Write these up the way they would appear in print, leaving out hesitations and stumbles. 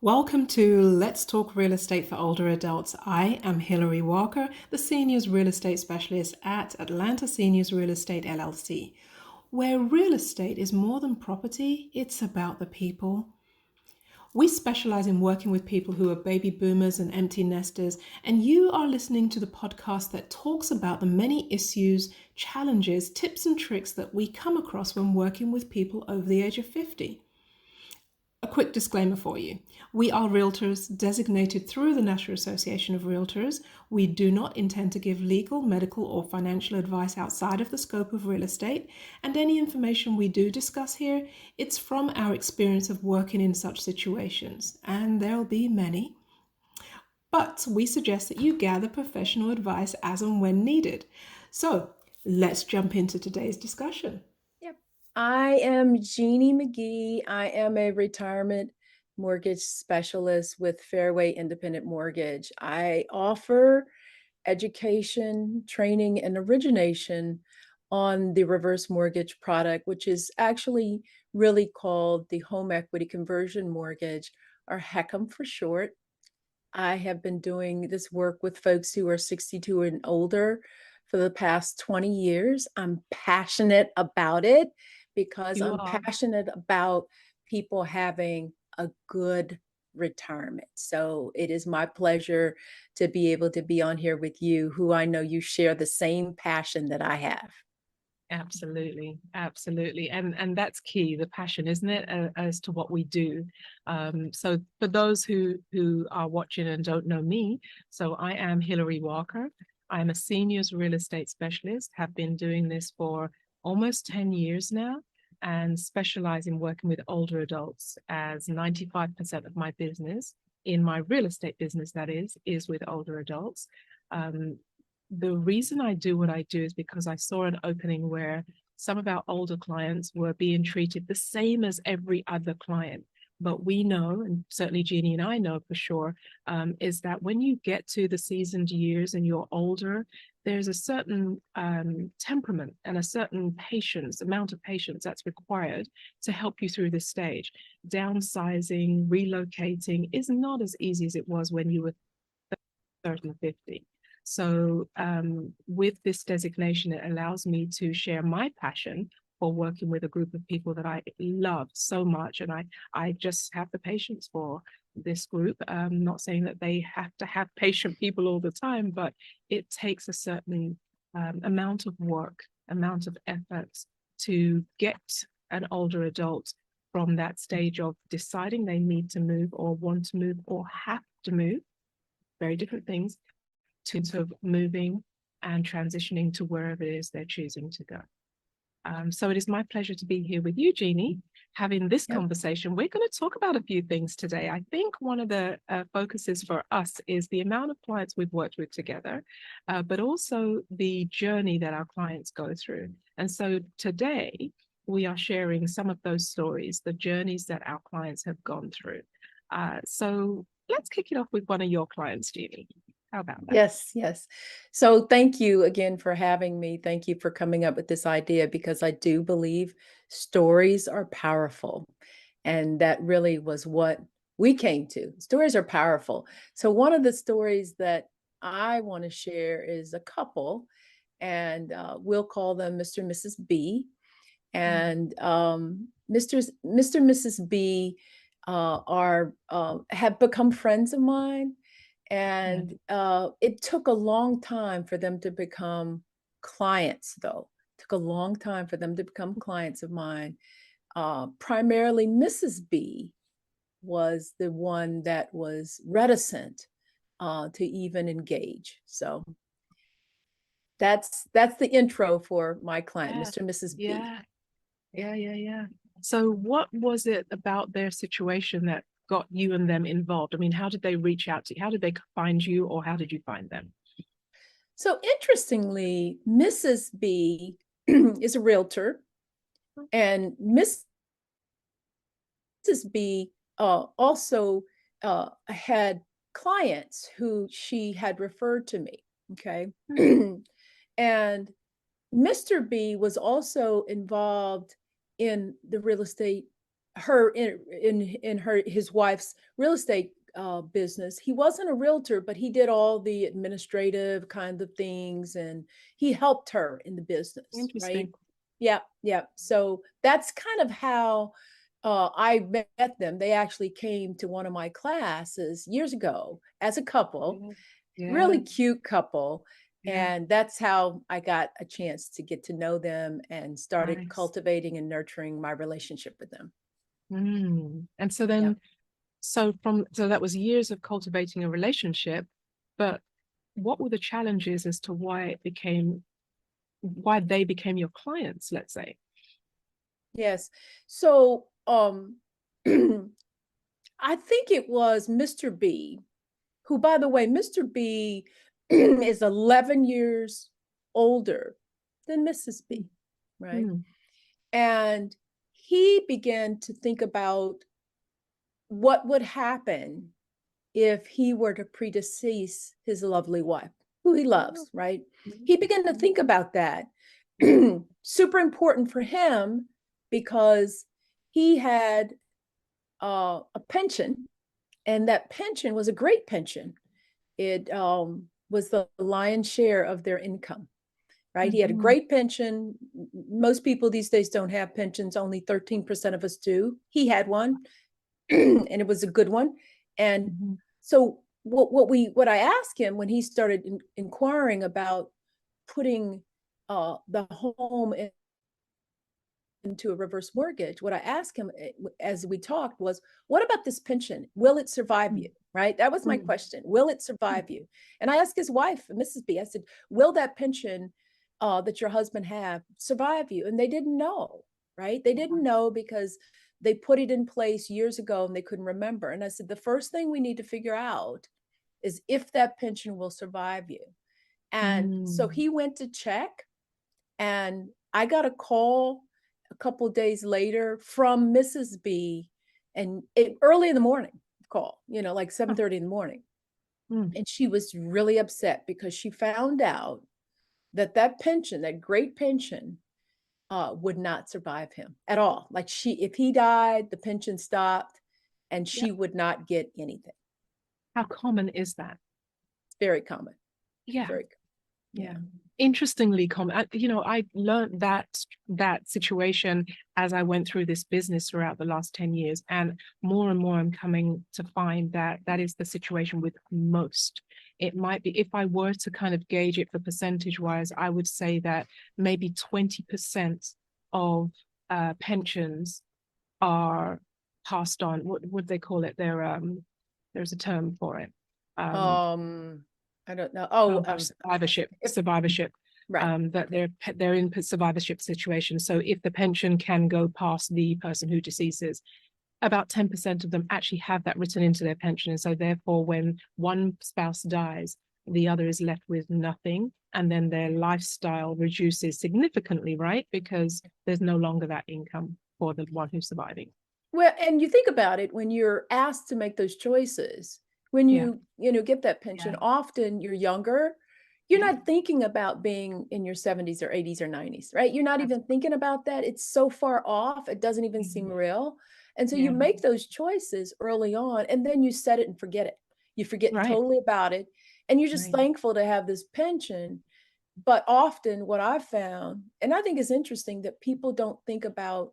Welcome to Let's Talk Real Estate for Older Adults. I am Hilary Walker, the Seniors Real Estate Specialist at Atlanta Seniors Real Estate LLC, where real estate is more than property, it's about the people. We specialize in working with people who are baby boomers and empty nesters, and you are listening to the podcast that talks about the many issues, challenges, tips, and tricks that we come across when working with people over the age of 50. A quick disclaimer for you. We are realtors designated through the National Association of Realtors. We do not intend to give legal, medical, or financial advice outside of the scope of real estate, and any information we do discuss here, it's from our experience of working in such situations, and there'll be many. But we suggest that you gather professional advice as and when needed. So let's jump into today's discussion. Yep. I am Genie McGee. I am a retirement mortgage specialist with Fairway Independent Mortgage. I offer education, training, and origination on the reverse mortgage product, which is actually really called the home equity conversion mortgage, or HECM for short. I have been doing this work with folks who are 62 and older for the past 20 years. I'm passionate about it because You I'm are. passionate about people having a good retirement. So it is my pleasure to be able to be on here with you, who I know you share the same passion that I have. Absolutely, absolutely, and that's key, the passion, isn't it, as to what we do. So for those who are watching and don't know me, so I am Hilary Walker. I'm a seniors real estate specialist. Have been doing this for almost 10 years now, and specialize in working with older adults. As 95% of my business, in my real estate business, that is with older adults. Um, the reason I do what I do is because I saw an opening where some of our older clients were being treated the same as every other client. But we know, and certainly Jeannie and I know for sure, is that when you get to the seasoned years and you're older, there's a certain temperament and a certain patience, amount of patience that's required to help you through this stage. Downsizing, relocating is not as easy as it was when you were 30 and 50. So with this designation, it allows me to share my passion for working with a group of people that I love so much. And I just have the patience for this group. Not saying that they have to have patient people all the time, but it takes a certain amount of work, amount of effort to get an older adult from that stage of deciding they need to move or want to move or have to move, very different things, to sort of moving and transitioning to wherever it is they're choosing to go. So it is my pleasure to be here with you, Jeannie, having this Yep. conversation. We're going to talk about a few things today. I think one of the focuses for us is the amount of clients we've worked with together, but also the journey that our clients go through. And so today, we are sharing some of those stories, the journeys that our clients have gone through. So let's kick it off with one of your clients, Jeannie. How about that? Yes, yes. So thank you again for having me. Thank you for coming up with this idea because I do believe stories are powerful. And that really was what we came to. Stories are powerful. So one of the stories that I want to share is a couple, and we'll call them Mr. and Mrs. B. And Mr. and Mrs. B are have become friends of mine, Yeah. and it took a long time for them to become clients, though. It took a long time for them to become clients of mine. Primarily, Mrs. B was the one that was reticent to even engage. So that's the intro for my client, Yeah. Mr. and Mrs. B. Yeah. Yeah. So what was it about their situation that got you and them involved? I mean, how did they reach out to you? How did they find you, or how did you find them? So interestingly, Mrs. B is a realtor, and Mrs. B also had clients who she had referred to me. Okay. Hmm. And Mr. B was also involved in the real estate her in her his wife's real estate business. He wasn't a realtor, but he did all the administrative kind of things, and he helped her in the business, right? Interesting. Yeah, yeah. So that's kind of how I met them. They actually came to one of my classes years ago as a couple, Yeah. Yeah. really cute couple. Yeah. And that's how I got a chance to get to know them and started Nice. cultivating and nurturing my relationship with them. And so Yeah. then, so that was years of cultivating a relationship, but what were the challenges as to why they became your clients, let's say? Yes. So, I think it was Mr. B, who, by the way, Mr. B is 11 years older than Mrs. Mm, B, right? mm, And he began to think about what would happen if he were to predecease his lovely wife, who he oh, loves, right? mm, He began to think about that. mm, Super important for him because he had a pension, and that pension was a great pension. It was the lion's share of their income, right? He had a mhm, great pension. Most people these days don't have pensions, only 13% of us do. He had one, and it was a good one. And mhm. so what I asked him when he started inquiring about putting the home into a reverse mortgage, what I asked him as we talked was, what about this pension? Will it survive Mm, you? Right? That was my mm, question. Will it mm. survive you? And I asked his wife, Mrs. B, I said, will that pension that your husband have survive you? And they didn't know, right? They didn't know because they put it in place years ago and they couldn't remember. And I said, the first thing we need to figure out is if that pension will survive you. And so Mm. he went to check, and I got a call a couple days later from Mrs. B, and early in the morning call, like Oh, 7:30 in the morning. mm. And she was really upset because she found out that that pension, that great pension, would not survive him at all. Like, if he died, the pension stopped, and Yeah. she would not get anything. How common is that? It's very common. Yeah. Very, Yeah. yeah. Interestingly common. I learned that situation as I went through this business throughout the last 10 years. And more I'm coming to find that that is the situation with most. It might be, if I were to kind of gauge it for percentage wise, I would say that maybe 20% of pensions are passed on. What would they call it? There's a term for it. Um, Um, I don't know. oh Oh, gosh, if survivorship, right. that they're in survivorship situation. So if the pension can go past the person who deceases, about 10% of them actually have that written into their pension. And so therefore, when one spouse dies, the other is left with nothing. And then their lifestyle reduces significantly, right? Because there's no longer that income for the one who's surviving. Well, and you think about it, when you're asked to make those choices, when Yeah, get that yeah, pension, often you're younger. You're yeah, not thinking about being in your 70s or 80s or 90s, right? You're not even absolutely. thinking about that. It's so far off, it doesn't even seem real. And so you Yeah, make those choices early on, and then you set it and forget it. You forget right, totally about it, and you're just right. thankful to have this pension. But often what I've found, and I think it's interesting, that people don't think about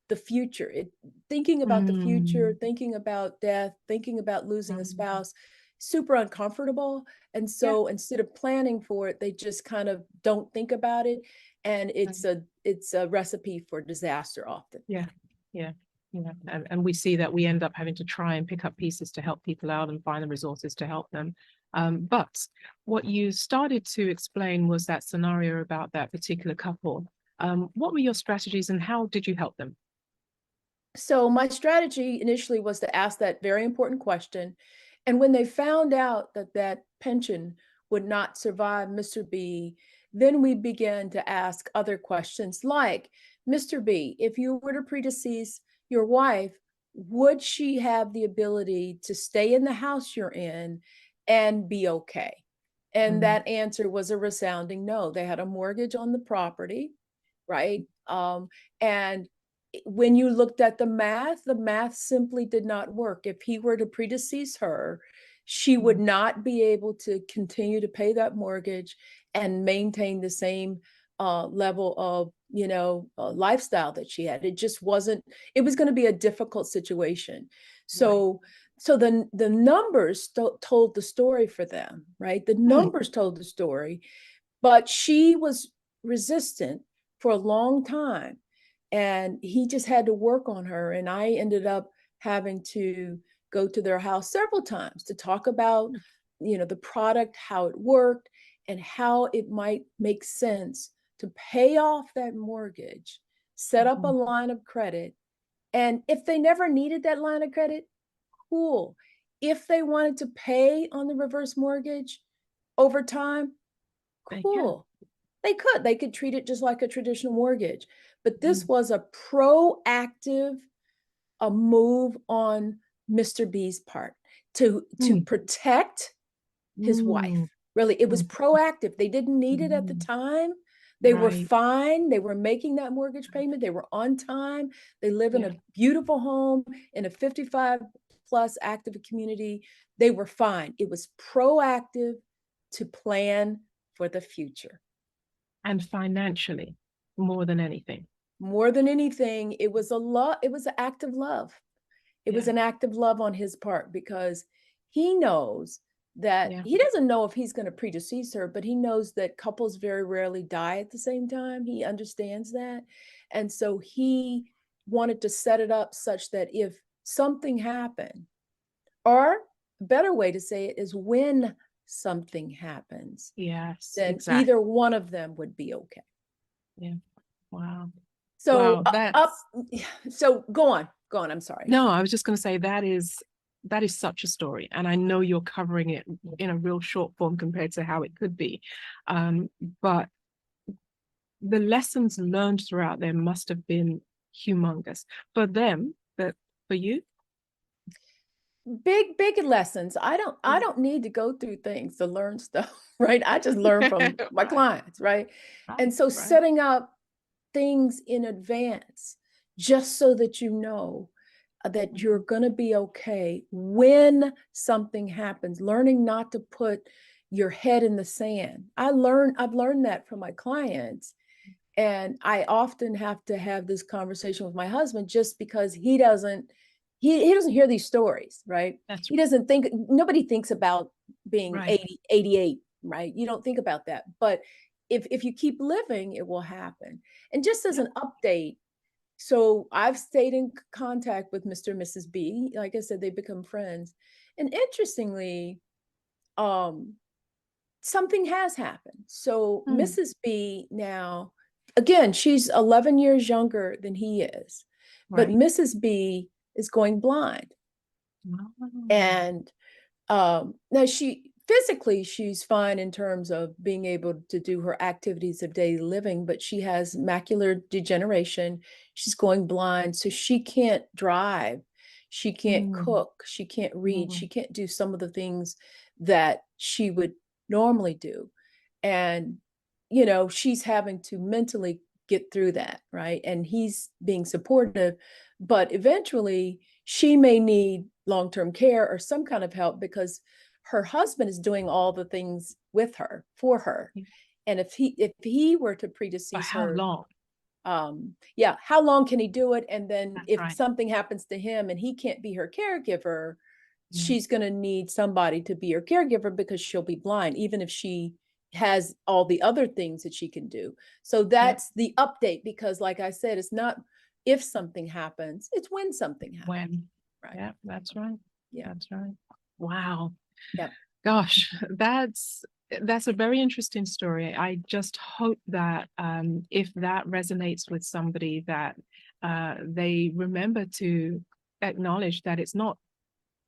the future. Thinking about the future, Mm, thinking about death, thinking about losing a mm, spouse, super uncomfortable. And yeah. so instead of planning for it, they just kind of don't think about it. And it's a recipe for disaster often. Yeah, yeah, yeah. And we see that we end up having to try and pick up pieces to help people out and find the resources to help them. But what you started to explain was that scenario about that particular couple. What were your strategies and how did you help them? So my strategy initially was to ask that very important question. And when they found out that that pension would not survive Mr. B, then we began to ask other questions like, Mr. B, if you were to predecease your wife, would she have the ability to stay in the house you're in and be okay? And Mm, that answer was a resounding no. They had a mortgage on the property, right? And when you looked at the math simply did not work. If he were to predecease her, she would Mm. not be able to continue to pay that mortgage and maintain the same level of, lifestyle that she had. It just wasn't, it was going to be a difficult situation. Right. So the numbers told the story for them, right? The Mm. numbers told the story, but she was resistant for a long time, and he just had to work on her. And I ended up having to go to their house several times to talk about, Mm. the product, how it worked, and how it might make sense to pay off that mortgage, set up a Mhm. line of credit. And if they never needed that line of credit, cool. If they wanted to pay on the reverse mortgage over time, They can. cool. They could treat it just like a traditional mortgage. But this Mm. was a proactive a move on Mr. B's part to Mm. protect his wife. Mm. Really, it was Mm. proactive. They didn't need it at the Mm. time. They were Right. fine. They were making that mortgage payment. They were on time. They live in Yeah. a beautiful home in a 55 plus active community. They were fine. It was proactive to plan for the future. And financially, more than anything. More than anything, it was an act of love. It was Yeah. an act of love on his part, because he knows that Yeah. he doesn't know if he's going to predecease her, but he knows that couples very rarely die at the same time. He understands that. And so he wanted to set it up such that if something happened, or a better way to say it is when something happens, Yes. then Exactly. either one of them would be okay. Yeah. Wow. So Wow. up, That's so go on. I'm sorry. no, I was just going to say that is such a story. And I know you're covering it in a real short form compared to how it could be. Um, but the lessons learned throughout there must have been humongous for them, but for you. Big lessons. I Mm. don't need to go through things to learn stuff, right? I just learn from my Right, clients, right? And right, so right. setting up things in advance, just so that you know that you're Mhm. going to be okay when something happens, learning not to put your head in the sand. I've learned that from my clients. And I often have to have this conversation with my husband, just because he doesn't hear these stories, right? That's He doesn't think, nobody thinks about being right. 80, 88, right? You don't think about that. But if you keep living, it will happen. And just as Yep. an update, so I've stayed in contact with Mr. and Mrs. B. Like I said, they become friends. And interestingly, um, something has happened. So Mm. Mrs. B now, again, she's 11 years younger than he is, but Right. Mrs. B is going blind. Oh. And now she's fine in terms of being able to do her activities of daily living, but she has macular degeneration. She's going blind, so she can't drive, she can't Mm. cook, she can't read, Mm. she can't do some of the things that she would normally do. And she's having to mentally get through that, right? And he's being supportive, but eventually she may need long-term care or some kind of help, because her husband is doing all the things with her, for her. Yeah. And if he were to For predecease how her, long? yeah, how long can he do it? And then That's if right. something happens to him and he can't be her caregiver, Yeah. she's going to need somebody to be her caregiver, because she'll be blind, even if she has all the other things that she can do. So Yep. that's the update, because like I said, it's not if something happens, it's when something happens. When? Right. Yeah, that's right. Yeah. That's right. Wow. Yep. Gosh, that's a very interesting story. I just hope that if that resonates with somebody, that they remember to acknowledge that it's not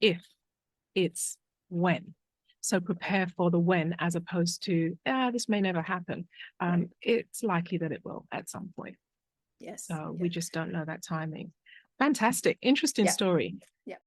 if, it's when. So Right. prepare for the when, as opposed to, this may never happen. Right. It's likely that it will at some point. Yes. So we Yeah. just don't know that timing. Fantastic. Interesting Yeah. story. Yeah.